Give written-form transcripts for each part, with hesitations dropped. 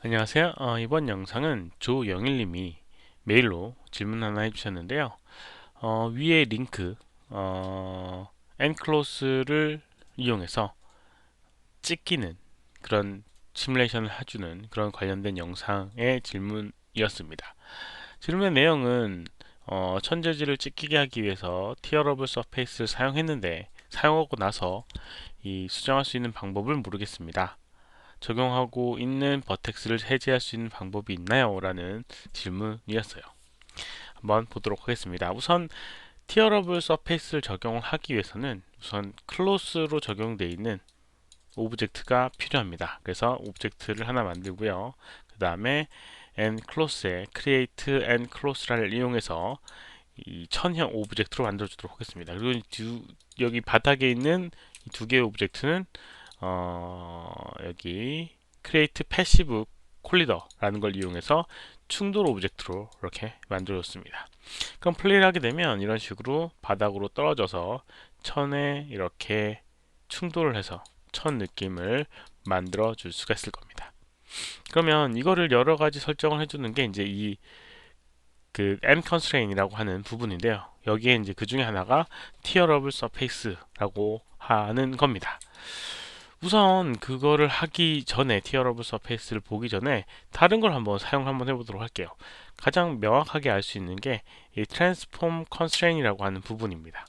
안녕하세요. 이번 영상은 조영일님이 메일로 질문 하나 해주셨는데요. 위에 링크 엔클로스를 이용해서 찍히는 그런 시뮬레이션을 해주는 그런 관련된 영상의 질문이었습니다. 질문의 내용은 천재지를 찍히게 하기 위해서 티어러블 서페이스를 사용했는데 사용하고 나서 이 수정할 수 있는 방법을 모르겠습니다. 적용하고 있는 버텍스를 해제할 수 있는 방법이 있나요? 라는 질문이었어요. 한번 보도록 하겠습니다. 우선 티어러블 서페이스를 적용을 하기 위해서는 우선 클로스로 적용되어 있는 오브젝트가 필요합니다. 그래서 오브젝트를 하나 만들고요. 그 다음에 nClose에 create nClose를 이용해서 이 천형 오브젝트로 만들어 주도록 하겠습니다. 그리고 여기 바닥에 있는 이 두 개의 오브젝트는 여기 create passive 콜리더라는 걸 이용해서 충돌 오브젝트로 이렇게 만들어줬습니다. 그럼 플레이를 하게 되면 이런 식으로 바닥으로 떨어져서 천에 이렇게 충돌을 해서 천 느낌을 만들어 줄 수가 있을 겁니다. 그러면 이거를 여러 가지 설정을 해주는 게 이제 이 그 end constraint이라고 하는 부분인데요. 여기에 이제 그 중에 하나가 tearable surface라고 하는 겁니다. 우선 그거를 하기 전에 티어러블 서페이스를 보기 전에 다른 걸 한번 해보도록 할게요. 가장 명확하게 알 수 있는 게 이 트랜스폼 컨스트레인이라고 하는 부분입니다.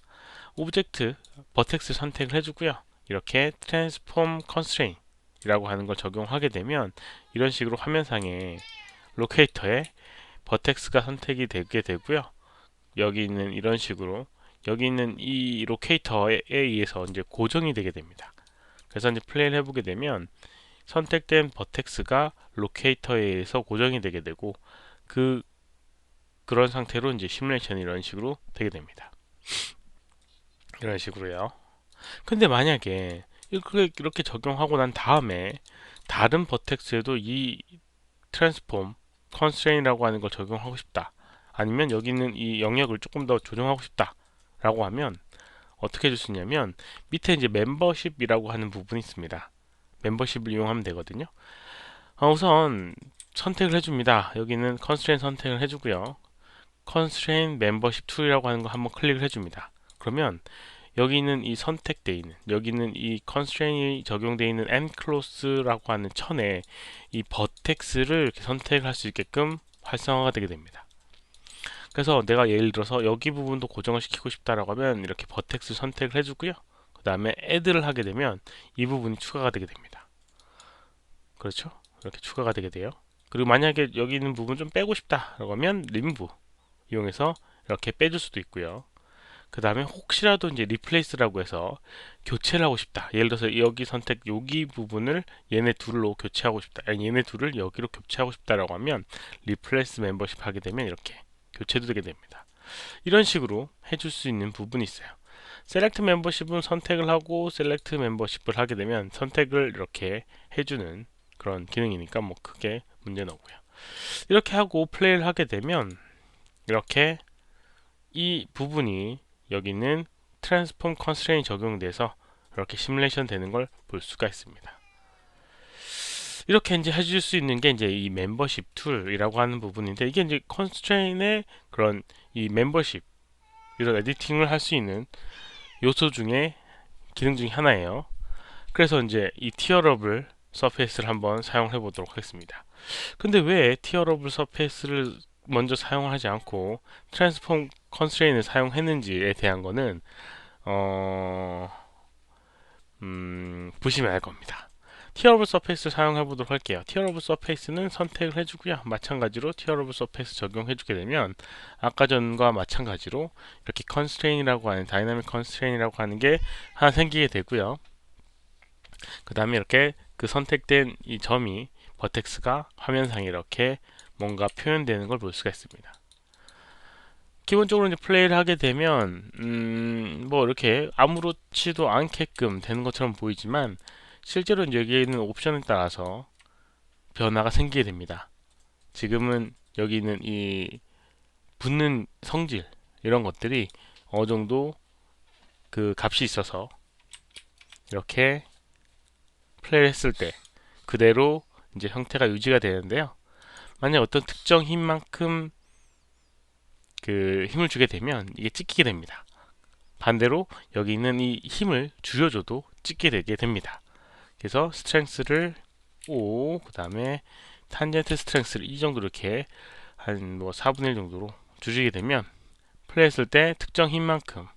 오브젝트 버텍스 선택을 해주고요. 이렇게 트랜스폼 컨스트레인이라고 하는 걸 적용하게 되면 이런 식으로 화면상에 로케이터에 버텍스가 선택이 되게 되고요. 여기 있는 이런 식으로 여기 있는 이 로케이터에 의해서 이제 고정이 되게 됩니다. 그래서 이제 플레이를 해보게 되면 선택된 버텍스가 로케이터에 의해서 고정이 되게 되고 그런 상태로 이제 시뮬레이션이 이런 식으로 되게 됩니다. 이런 식으로요. 근데 만약에 이렇게 적용하고 난 다음에 다른 버텍스에도 이 트랜스폼 컨스트레인이라고 하는 걸 적용하고 싶다. 아니면 여기 있는 이 영역을 조금 더 조정하고 싶다. 라고 하면 어떻게 해줄 수 있냐면 밑에 이제 멤버십이라고 하는 부분이 있습니다. 멤버십을 이용하면 되거든요. 우선 선택을 해줍니다. 여기는 컨스트레인 선택을 해주고요. 컨스트레인 멤버십 툴이라고 하는 거 한번 클릭을 해줍니다. 그러면 여기 있는 이 선택되어 있는 여기 있는 이 컨스트레인이 적용되어 있는 nClose라고 하는 천에 이 버텍스를 이렇게 선택할 수 있게끔 활성화가 되게 됩니다. 그래서 내가 예를 들어서 여기 부분도 고정을 시키고 싶다라고 하면 이렇게 버텍스 선택을 해주고요. 그 다음에 add를 하게 되면 이 부분이 추가가 되게 됩니다. 그렇죠? 이렇게 추가가 되게 돼요. 그리고 만약에 여기 있는 부분 좀 빼고 싶다라고 하면 remove 이용해서 이렇게 빼줄 수도 있고요. 그 다음에 혹시라도 이제 replace라고 해서 교체를 하고 싶다. 예를 들어서 여기 선택 여기 부분을 얘네 둘로 교체하고 싶다. 아니 얘네 둘을 여기로 교체하고 싶다라고 하면 replace membership 하게 되면 이렇게 교체도 되게 됩니다. 이런 식으로 해줄 수 있는 부분이 있어요. select membership은 선택을 하고 select membership을 하게 되면 선택을 이렇게 해주는 그런 기능이니까 뭐 크게 문제는 없고요. 이렇게 하고 플레이를 하게 되면 이렇게 이 부분이 여기는 트랜스폼 컨스트레인이 적용돼서 이렇게 시뮬레이션 되는 걸 볼 수가 있습니다. 이렇게 이제 해줄 수 있는 게 이제 이 멤버십 툴이라고 하는 부분인데 이게 이제 컨스트레인의 그런 이 멤버십 이런 에디팅을 할 수 있는 요소 중에 기능 중에 하나예요. 그래서 이제 이 티어러블 서페이스를 한번 사용해 보도록 하겠습니다. 근데 왜 티어러블 서페이스를 먼저 사용하지 않고 트랜스폼 컨스트레인을 사용했는지에 대한 거는 어, 보시면 알 겁니다. 티어러블 서페이스 사용해 보도록 할게요. 티어러블 서페이스는 선택을 해주고요. 마찬가지로 티어러블 서페이스 적용해 주게 되면 아까 전과 마찬가지로 이렇게 컨스트레인이라고 하는 다이나믹 컨스트레인이라고 하는 게 하나 생기게 되고요. 그 다음에 이렇게 그 선택된 이 점이 버텍스가 화면상에 이렇게 뭔가 표현되는 걸 볼 수가 있습니다. 기본적으로 이제 플레이를 하게 되면 뭐 이렇게 아무렇지도 않게끔 되는 것처럼 보이지만 실제로 이제 여기에 있는 옵션에 따라서 변화가 생기게 됩니다. 지금은 여기 있는 이 붙는 성질 이런 것들이 어느 정도 그 값이 있어서 이렇게 플레이를 했을 때 그대로 이제 형태가 유지가 되는데요. 만약 어떤 특정 힘만큼 그 힘을 주게 되면 이게 찍히게 됩니다. 반대로 여기 있는 이 힘을 줄여줘도 찍게 되게 됩니다. 그래서 스트렝스를 5, 그 다음에 탄젠트 스트렝스를 이 정도 이렇게 한 뭐 4분의 1 정도로 줄이게 되면 플레이했을 때 특정 힘만큼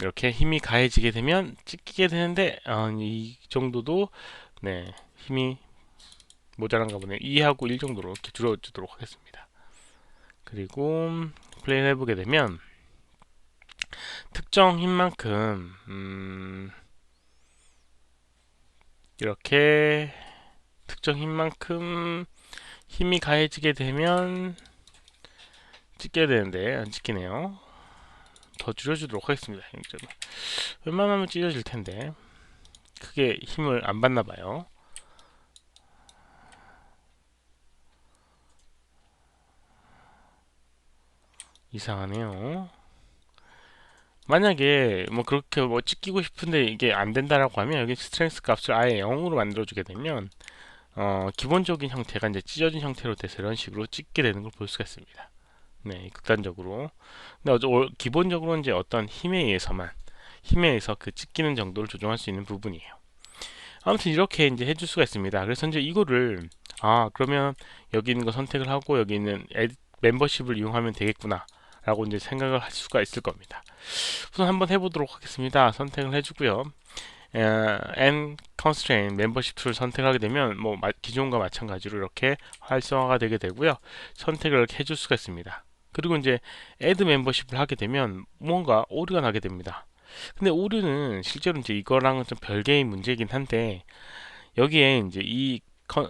이렇게 힘이 가해지게 되면 찍히게 되는데 이 정도도 네 힘이 모자란가 보네요. 2하고 1 정도로 이렇게 줄여주도록 하겠습니다. 그리고 플레이를 해보게 되면 특정 힘만큼 이렇게 특정 힘만큼 힘이 가해지게 되면 찍게 되는데 안 찍히네요. 더 줄여주도록 하겠습니다. 웬만하면 찢어질 텐데 크게 힘을 안 받나 봐요. 이상하네요. 만약에 뭐 그렇게 뭐 찍히고 싶은데 이게 안 된다라고 하면 여기 스트렝스 값을 아예 0으로 만들어 주게 되면 기본적인 형태가 이제 찢어진 형태로 돼서 이런 식으로 찍게 되는 걸 볼 수가 있습니다. 네, 극단적으로. 근데 기본적으로 이제 어떤 힘에 의해서 그 찍히는 정도를 조정할 수 있는 부분이에요. 아무튼 이렇게 이제 해줄 수가 있습니다. 그래서 이제 이거를 그러면 여기 있는 거 선택을 하고 여기 있는 멤버십을 이용하면 되겠구나 라고 이제 생각을 할 수가 있을 겁니다. 우선 한번 해보도록 하겠습니다. 선택을 해주고요. N constraint 멤버십 툴을 선택하게 되면 뭐 기존과 마찬가지로 이렇게 활성화가 되게 되고요. 선택을 이렇게 해줄 수가 있습니다. 그리고 이제 add 멤버십을 하게 되면 뭔가 오류가 나게 됩니다. 근데 오류는 실제로 이제 이거랑은 좀 별개의 문제이긴 한데 여기에 이제 이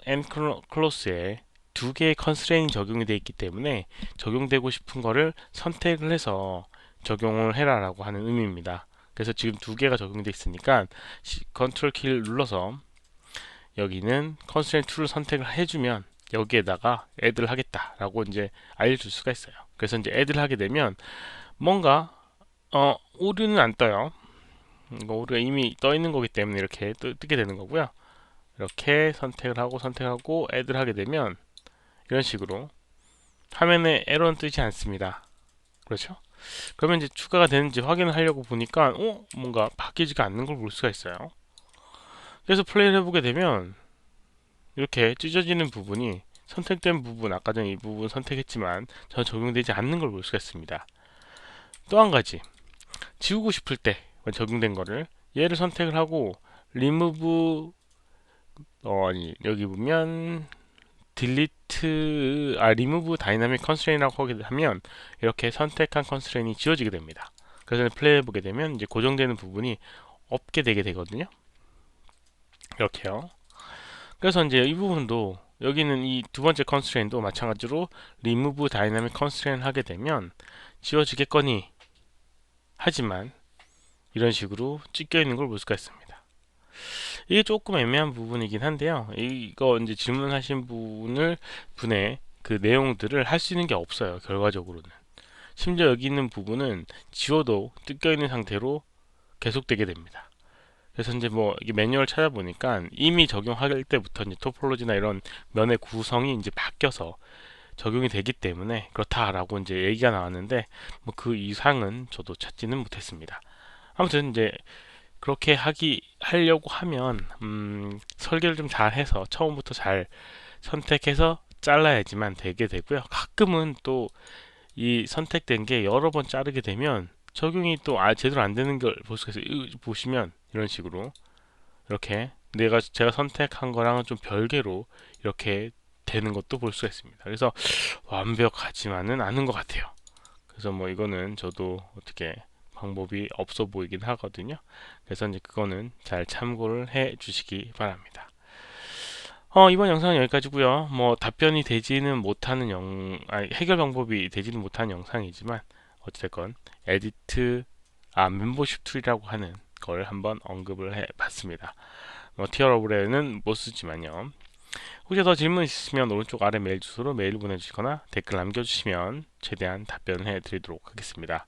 N 클로스에 두 개의 컨스트레인이 적용이 되어 있기 때문에 적용되고 싶은 거를 선택을 해서 적용을 해라 라고 하는 의미입니다. 그래서 지금 두 개가 적용되어 있으니까 컨트롤 키를 눌러서 여기는 컨스트레인 2를 선택을 해주면 여기에다가 add를 하겠다 라고 이제 알려줄 수가 있어요. 그래서 이제 add를 하게 되면 뭔가 오류는 안 떠요. 오류가 이미 떠 있는 거기 때문에 이렇게 뜨게 되는 거고요. 이렇게 선택을 하고 add를 하게 되면 이런 식으로 화면에 에러는 뜨지 않습니다. 그렇죠? 그러면 이제 추가가 되는지 확인을 하려고 보니까 뭔가 바뀌지가 않는 걸 볼 수가 있어요. 그래서 플레이를 해보게 되면 이렇게 찢어지는 부분이 선택된 부분, 아까 전에 이 부분 선택했지만 전 적용되지 않는 걸 볼 수가 있습니다. 또 한 가지, 지우고 싶을 때 적용된 거를 얘를 선택을 하고 remove 여기 보면 remove dynamic constraint이라고 하게 하면 이렇게 선택한 컨스트레인이 지워지게 됩니다. 그래서 플레이 해보게 되면 이제 고정되는 부분이 없게 되게 되거든요. 이렇게요. 그래서 이제 이 부분도 여기는 이 두 번째 컨스트레인도 마찬가지로 remove dynamic constraint 하게 되면 지워지겠거니 하지만 이런 식으로 찢겨 있는 걸 볼 수가 있습니다. 이게 조금 애매한 부분이긴 한데요. 이거 이제 질문하신 분의 그 내용들을 할 수 있는 게 없어요. 결과적으로는. 심지어 여기 있는 부분은 지워도 뜯겨 있는 상태로 계속되게 됩니다. 그래서 이제 뭐 이게 매뉴얼 찾아보니까 이미 적용할 때부터 이제 토폴로지나 이런 면의 구성이 이제 바뀌어서 적용이 되기 때문에 그렇다라고 이제 얘기가 나왔는데 뭐 그 이상은 저도 찾지는 못했습니다. 아무튼 이제 그렇게 하려고 하면 설계를 좀 잘 해서 처음부터 잘 선택해서 잘라야지만 되게 되고요. 가끔은 또 이 선택된 게 여러 번 자르게 되면 적용이 또 제대로 안 되는 걸 볼 수가 있어요. 보시면 이런 식으로 이렇게 제가 선택한 거랑은 좀 별개로 이렇게 되는 것도 볼 수가 있습니다. 그래서 완벽하지만은 않은 것 같아요. 그래서 뭐 이거는 저도 어떻게 방법이 없어 보이긴 하거든요. 그래서 이제 그거는 잘 참고를 해 주시기 바랍니다. 이번 영상은 여기까지고요. 뭐 답변이 되지는 못하는 해결 방법이 되지는 못하는 영상이지만 어찌됐건 멤버십 툴이라고 하는 걸 한번 언급을 해 봤습니다. 티어러브레는 못 쓰지만요. 혹시 더 질문 있으시면 오른쪽 아래 메일 주소로 메일 보내주시거나 댓글 남겨주시면 최대한 답변을 해드리도록 하겠습니다.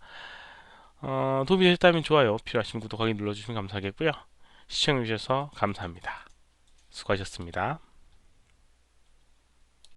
도움이 되셨다면 좋아요, 필요하시면 구독하기 눌러주시면 감사하겠고요. 시청해주셔서 감사합니다. 수고하셨습니다.